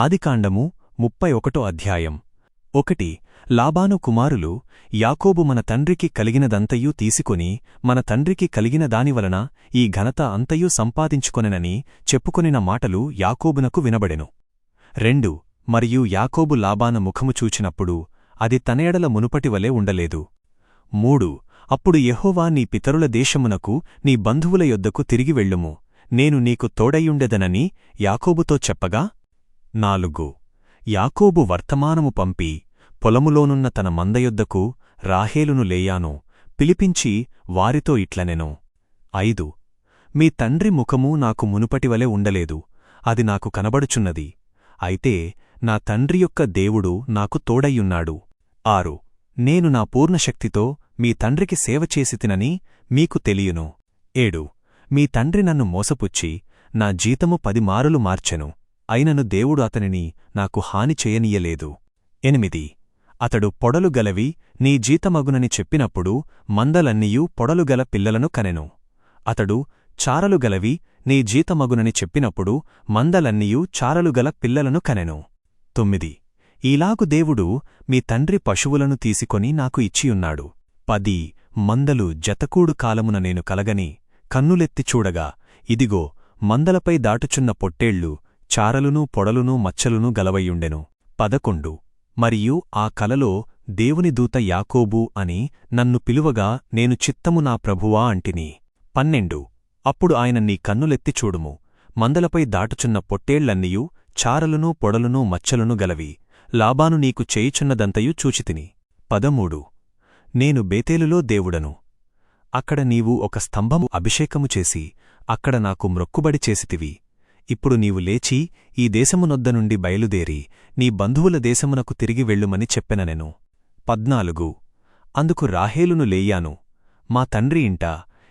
ఆదికాండము 31 అధ్యాయం 1 లాబాను కుమారులు యాకోబు మన తండ్రికి కలిగినదంతయూ తీసుకొని మన తండ్రికి కలిగిన దానివలన ఈ ఘనత అంతయూ సంపాదించుకొనెనని చెప్పుకొనిన మాటలు యాకోబునకు వినబడెను. 2 మరియు యాకోబు లాబాను ముఖము చూచినప్పుడు అది తన ఎడల మునుపటివలే ఉండలేదు. 3 అప్పుడు యెహోవా నీ పితరుల దేశమునకు నీ బంధువుల యొద్దకు తిరిగి వెళ్ళుము, నేను నీకు తోడైయుండెదనని యాకోబుతో చెప్పగా 4 యాకోబు వర్తమానము పంపి పొలములోనున్న తన మందయొద్దకు రాహేలును లేయాను పిలిపించి వారితో ఇట్లనెను. 5 మీ తండ్రి ముఖము నాకు మునుపటివలె ఉండలేదు, అది నాకు కనబడుచున్నది. అయితే నా తండ్రి యొక్క దేవుడు నాకు తోడయ్యున్నాడు. 6 నేను నా పూర్ణశక్తితో మీ తండ్రికి సేవ చేసితినని మీకు తెలియును. 7 మీ తండ్రి నన్ను మోసపుచ్చి నా జీతము 10 మారులు మార్చెను, అయినను దేవుడు అతనిని నాకు హాని చేయనీయలేదు. 8 అతడు పొడలు గలవి నీ జీతమగునని చెప్పినప్పుడు మందలన్నీయూ పొడలుగల పిల్లలను కనెను. అతడు చారలు గలవి నీ జీతమగునని చెప్పినప్పుడు మందలన్నీయూ చారలుగల పిల్లలను కనెను. 9 ఈలాగు దేవుడు మీ తండ్రి పశువులను తీసుకొని నాకు ఇచ్చియున్నాడు. 10 మందలు జతకూడు కాలమున నేను కలగని కన్నులెత్తి చూడగా ఇదిగో మందలపై దాటుచున్న పొట్టేళ్లు చారలునూ పొడలునూ మచ్చలునూ గలవయ్యుండెను. 11 మరియు ఆ కలలో దేవుని దూత యాకోబు అని నన్ను పిలువగా నేను చిత్తము నా ప్రభువా అంటిని. 12 అప్పుడు ఆయన నీ కన్నులెత్తి చూడుము, మందలపై దాటుచున్న పొట్టేళ్లన్నీయూ చారలునూ పొడలునూ మచ్చలునూ గలవి లాబాను నీకు చేయుచున్నదంతయూ చూచితిని. 13 నేను బేతేలులో దేవుడను, అక్కడ నీవు ఒక స్తంభము అభిషేకము చేసి అక్కడ నాకు మ్రొక్కుబడి చేసితివి. ఇప్పుడు నీవు లేచి ఈ దేశమునొద్ద నుండి బయలుదేరి నీ బంధువుల దేశమునకు తిరిగి వెళ్ళుమని చెప్పెననెను. 14 అందుకు రాహేలును లేయాను, మా తండ్రి ఇంట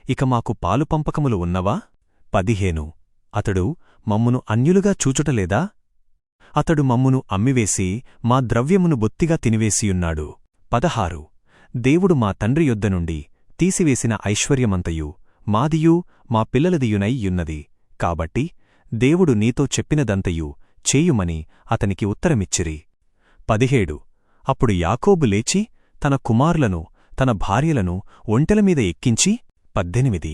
ఇక మాకు పాలుపంపకములు ఉన్నవా? 15 అతడు మమ్మును అన్యులుగా చూచుటలేదా? అతడు మమ్మును అమ్మివేసి మా ద్రవ్యమును బొత్తిగా తినివేసియున్నాడు. 16 దేవుడు మా తండ్రి యొద్ద నుండి తీసివేసిన ఐశ్వర్యమంతయు మాదియూ మా పిల్లలదియునై యున్నది, కాబట్టి దేవుడు నీతో చెప్పినదంతయు చేయుమని అతనికి ఉత్తరమిచ్చిరి. 17 అప్పుడు యాకోబు లేచి తన కుమారులను తన భార్యలను ఒంటెలమీద ఎక్కించి 18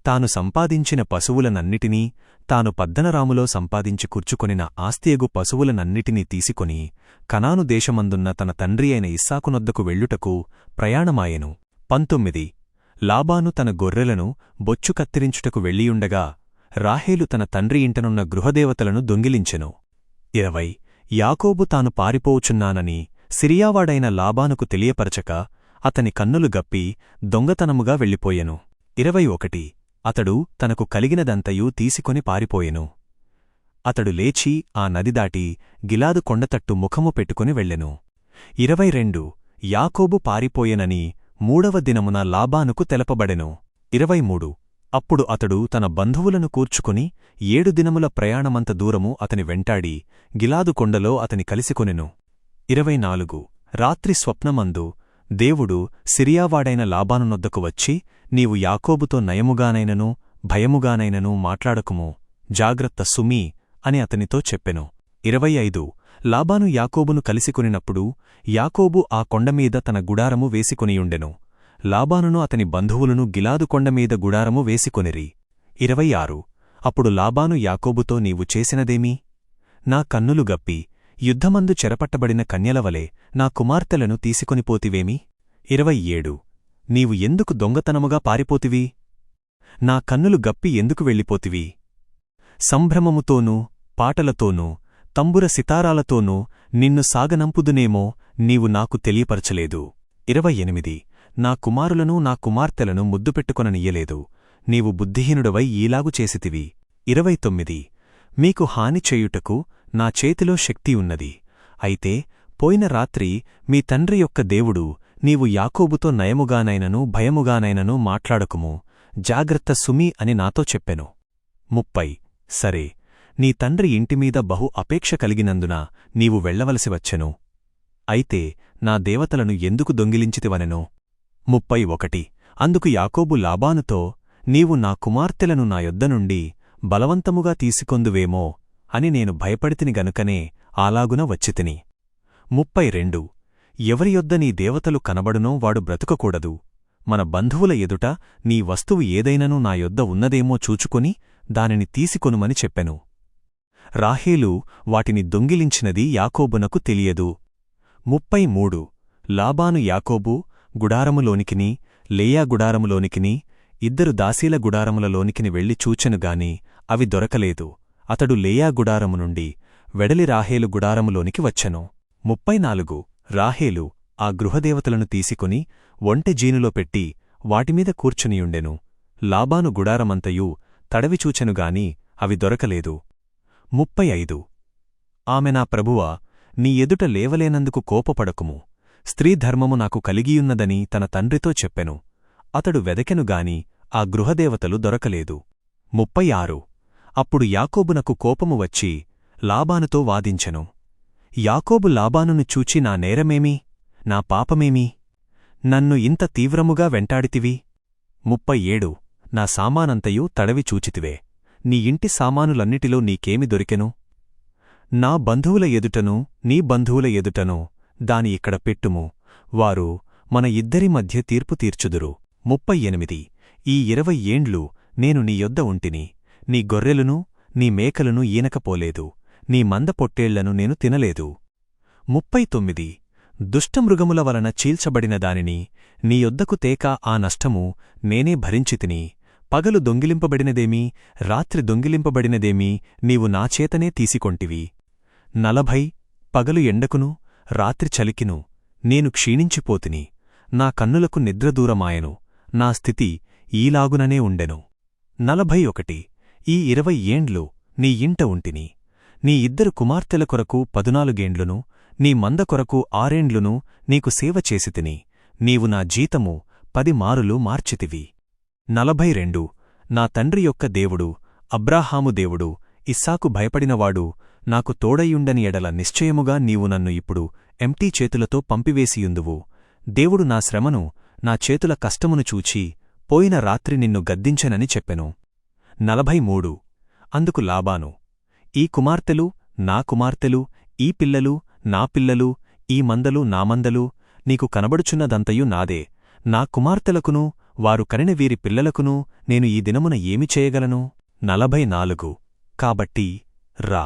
తాను సంపాదించిన పశువులనన్నిటినీ తాను పద్దనరాములో సంపాదించి కూర్చుకొనిన ఆస్తియగు పశువులనన్నిటినీ తీసుకొని కనాను దేశమందున్న తన తండ్రి అయిన ఇస్సాకునొద్దకు వెళ్ళుటకు ప్రయాణమాయెను. 19 లాబాను తన గొర్రెలను బొచ్చు కత్తిరించుటకు వెళ్ళియుండగా రాహేలు తన తండ్రి ఇంటనున్న గృహదేవతలను దొంగిలించెను. 20 యాకోబు తాను పారిపోవుచున్నానని సిరియావాడైన లాబానుకు తెలియపరచక అతని కన్నులు గప్పి దొంగతనముగా వెళ్ళిపోయెను. 21 అతడు తనకు కలిగినదంతయూ తీసుకొని పారిపోయెను. అతడు లేచి ఆ నది దాటి గిలాదు కొండతట్టు ముఖము పెట్టుకుని వెళ్ళెను. 22 యాకోబు పారిపోయెనని 3వ దినమున లాబానుకు తెలపబడెను. 23 అప్పుడు అతడు తన బంధువులను కూర్చుకుని 7 దినముల ప్రయాణమంత దూరము అతని వెంటాడి గిలాదు కొండలో అతని కలిసికొనెను. 24 రాత్రి స్వప్నమందు దేవుడు సిరియావాడైన లాబానునొద్దకు వచ్చి నీవు యాకోబుతో నయముగానైనను భయముగానైనను మాట్లాడకుము, జాగ్రత్త సుమీ అని అతనితో చెప్పెను. 25 లాబాను యాకోబును కలిసికొనినప్పుడు యాకోబు ఆ కొండమీద తన గుడారము వేసికొనియుండెను. లాబానును అతని బంధువులను గిలాదు కొండమీద గుడారము వేసికొనిరి. 26 అప్పుడు లాబాను యాకోబుతో నీవు చేసినదేమీ? నా కన్నులు గప్పి యుద్ధమందు చెరపట్టబడిన కన్యలవలే నా కుమార్తెలను తీసుకొనిపోతివేమి? 27 నీవు ఎందుకు దొంగతనముగా పారిపోతివి? నా కన్నులు గప్పి ఎందుకు వెళ్ళిపోతివి? సంభ్రమముతోనూ పాటలతోనూ తంబుర సితారాలతోనూ నిన్ను సాగనంపుదునేమో నీవు నాకు తెలియపరచలేదు. 28 నా కుమారులను నా కుమార్తెలను ముద్దుపెట్టుకొననియ్యలేదు, నీవు బుద్ధిహీనుడవై ఈలాగు చేసితివి. 29 మీకు హాని చేయుటకు నా చేతిలో శక్తి ఉన్నది, అయితే పోయిన రాత్రి మీ తండ్రి యొక్క దేవుడు నీవు యాకోబుతో నయముగానైనను భయముగానైనను మాట్లాడకుము, జాగ్రత్త సుమీ అని నాతో చెప్పెను. 30 సరే నీ తండ్రి ఇంటిమీద బహు అపేక్ష కలిగినందున నీవు వెళ్లవలసి వచ్చెను, అయితే నా దేవతలను ఎందుకు దొంగిలించితివనెను. 31 అందుకు యాకోబు లాబానుతో నీవు నా కుమార్తెలను నా యొద్ద నుండి బలవంతముగా తీసుకొందువేమో అని నేను భయపడితిని గనుకనే అలాగున వచ్చితిని. 32 ఎవరి యొద్ద నీ దేవతలు కనబడునో వాడు బ్రతుకకూడదు. మన బంధువుల ఎదుట నీ వస్తువు ఏదైనను నా యొద్ద ఉన్నదేమో చూచుకొని దానిని తీసికొనుమని చెప్పెను. రాహేలు వాటిని దొంగిలించినది యాకోబునకు తెలియదు. 33 లాబాను యాకోబు గుడారములోనికిని లేయా గుడారములోనికిని ఇద్దరు దాసీల గుడారములలోనికిని వెళ్లి చూచెనుగాని అవి దొరకలేదు. అతడు లేయా గుడారము నుండి వెడలి రాహేలు గుడారములోనికి వచ్చెను. 34 రాహేలు ఆ గృహదేవతలను తీసుకొని ఒంటె జీనులో పెట్టి వాటిమీద కూర్చునియుండెను. లాబాను గుడారమంతయు తడవిచూచెనుగాని అవి దొరకలేదు. 35 ఆమె నా ప్రభువా, నీ ఎదుట లేవలేనందుకు కోపపడకుము. స్త్రీధర్మము నాకు కలిగియున్నదని తన తండ్రితో చెప్పెను. అతడు వెదకెనుగాని ఆ గృహదేవతలు దొరకలేదు. 36 అప్పుడు యాకోబునకు కోపము వచ్చి లాబానుతో వాదించెను. యాకోబు లాబానును చూచి నా నేరమేమి, నా పాపమేమి, నన్ను ఇంత తీవ్రముగా వెంటాడితివి? 37 నా సామానంతయు తడవి చూచితివే. నీ ఇంటి సామానులన్నిటిలో నీకేమి దొరికెను? నా బంధువుల ఎదుటను నీ బంధువుల ఎదుటను దాని ఇక్కడ పెట్టుము. వారు మన ఇద్దరి మధ్య తీర్పు తీర్చుదురు. 38 ఈ 20 ఏండ్లు నేను నీ యొద్ద ఉంటిని. నీ గొర్రెలును నీ మేకలను ఈనకపోలేదు. నీ మంద పొట్టేళ్లను నేను తినలేదు. 39 దుష్టమృగముల వలన చీల్చబడిన దానిని నీ యొద్దకు తేక ఆ నష్టము నేనే భరించితిని. పగలు దొంగిలింపబడినదేమీ రాత్రి దొంగిలింపబడినదేమీ నీవు నాచేతనే తీసికొంటివి. 40 పగలు ఎండకును రాత్రి చలికిను నేను క్షీణించిపోతిని. నా కన్నులకు నిద్రదూరమాయెను. నా స్థితి ఈలాగుననే ఉండెను. 41 ఈ 20 ఏండ్లు నీ ఇంట ఉంటిని. నీ ఇద్దరు కుమార్తెల కొరకు 14 ఏండ్లును నీ మంద కొరకు 6 ఏండ్లును నీకు సేవ చేసితిని. నీవు నా జీతము 10 మారులు మార్చితివి. 42 నా తండ్రి యొక్క దేవుడు అబ్రాహాము దేవుడు ఇస్సాకు భయపడినవాడు నాకు తోడయుండని ఎడల నిశ్చయముగా నీవు నన్ను ఇప్పుడు ఎంటీ చేతులతో పంపివేసియుందువు. దేవుడు నా శ్రమను నా చేతుల కష్టమును చూచి పోయిన రాత్రి నిన్ను గద్దించెనని చెప్పెను. 43 అందుకు లాబాను ఈ కుమార్తెలు నా కుమార్తెలు, ఈ పిల్లలు నా పిల్లలు, ఈ మందలు నా మందలు, నీకు కనబడుచున్నదంతయు నాదే. నా కుమార్తెలకును వారు కనిన వీరి పిల్లలకును నేను ఈ దినమున ఏమి చేయగలను? 44 కాబట్టి రా,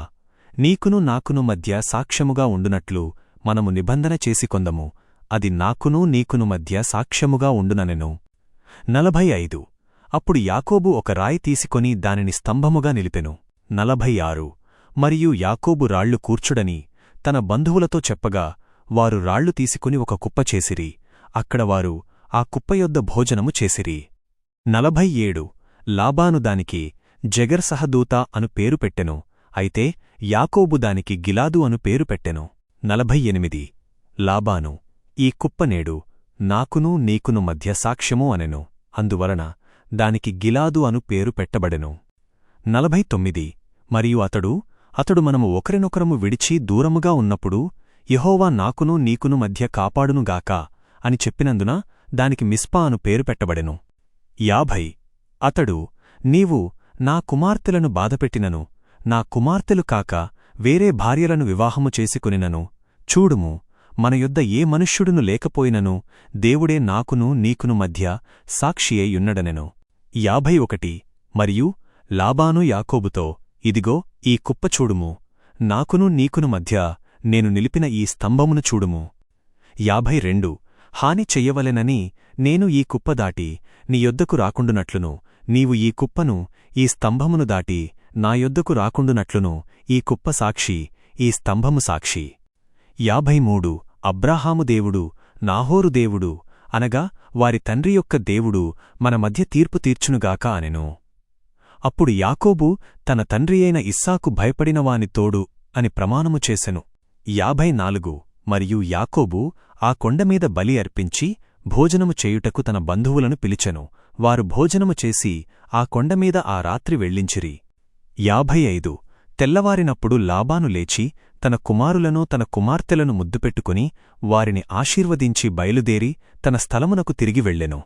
నీకును నాకును మధ్య సాక్ష్యముగా ఉండునట్లు మనము నిబంధన చేసికొందము. అది నాకును నీకును మధ్య సాక్ష్యముగా ఉండుననెను. 45 అప్పుడు యాకోబు ఒక రాయి తీసుకొని దానిని స్తంభముగా నిలిపెను. 46 మరియు యాకోబు రాళ్లు కూర్చుడని తన బంధువులతో చెప్పగా వారు రాళ్లు తీసుకుని ఒక కుప్ప చేసిరి. అక్కడ వారు ఆ కుప్పయొద్ద భోజనము చేసిరి. 47 లాబాను దానికి జెగర్సహదూత అను పేరు పెట్టెను. అయితే యాకోబు దానికి గిలాదు అను పేరు పెట్టెను. 48 లాబాను ఈ కుప్ప నేడు నాకును నీకును మధ్య సాక్ష్యము అనెను. అందువలన దానికి గిలాదు అను పేరు పెట్టబడెను. 49 మరియు అతడు మనము ఒకరినొకరము విడిచి దూరముగా ఉన్నప్పుడు యెహోవా నాకును నీకును మధ్య కాపాడునుగాక అని చెప్పినందున దానికి మిస్పా అను పేరు పెట్టబడెను. 50 అతడు నీవు నా కుమార్తెలను బాధపెట్టినను నా కుమార్తెలు కాక వేరే భార్యలను వివాహము చేసుకొనినను చూడుము, మన యొద్ద ఏ మనుష్యుడును లేకపోయినను దేవుడే నాకును నీకును మధ్య సాక్షియైయున్నడనెను. 51 మరియు లాబాను యాకోబుతో ఇదిగో ఈ కుప్ప చూడుము, నాకును నీకును మధ్య నేను నిలిపిన ఈ స్తంభమును చూడుము. 52 హాని చెయ్యవలెనని నేను ఈ కుప్ప దాటి నీ యొద్దకు రాకుండునట్లును నీవు ఈ కుప్పను ఈ స్తంభమును దాటి నా యొద్దకు రాకుండునట్లును ఈ కుప్ప సాక్షి, ఈ స్తంభము సాక్షి. 53 అబ్రాహాము దేవుడు నాహోరు దేవుడు అనగా వారి తండ్రి యొక్క దేవుడు మన మధ్య తీర్పు తీర్చునుగాక అనెను. అప్పుడు యాకోబు తన తండ్రియైన ఇస్సాకు భయపడినవాని తోడు అని ప్రమాణము చేసెను. 54 మరియు యాకోబు ఆ కొండమీద బలి అర్పించి భోజనము చేయుటకు తన బంధువులను పిలిచెను. వారు భోజనము చేసి ఆ కొండమీద ఆ రాత్రి వెళ్ళించిరి. 55 తెల్లవారినప్పుడు లాబాను లేచి తన కుమారులను తన కుమార్తెలను ముద్దుపెట్టుకుని వారిని ఆశీర్వదించి బయలుదేరి తన స్థలమునకు తిరిగి వెళ్ళెను.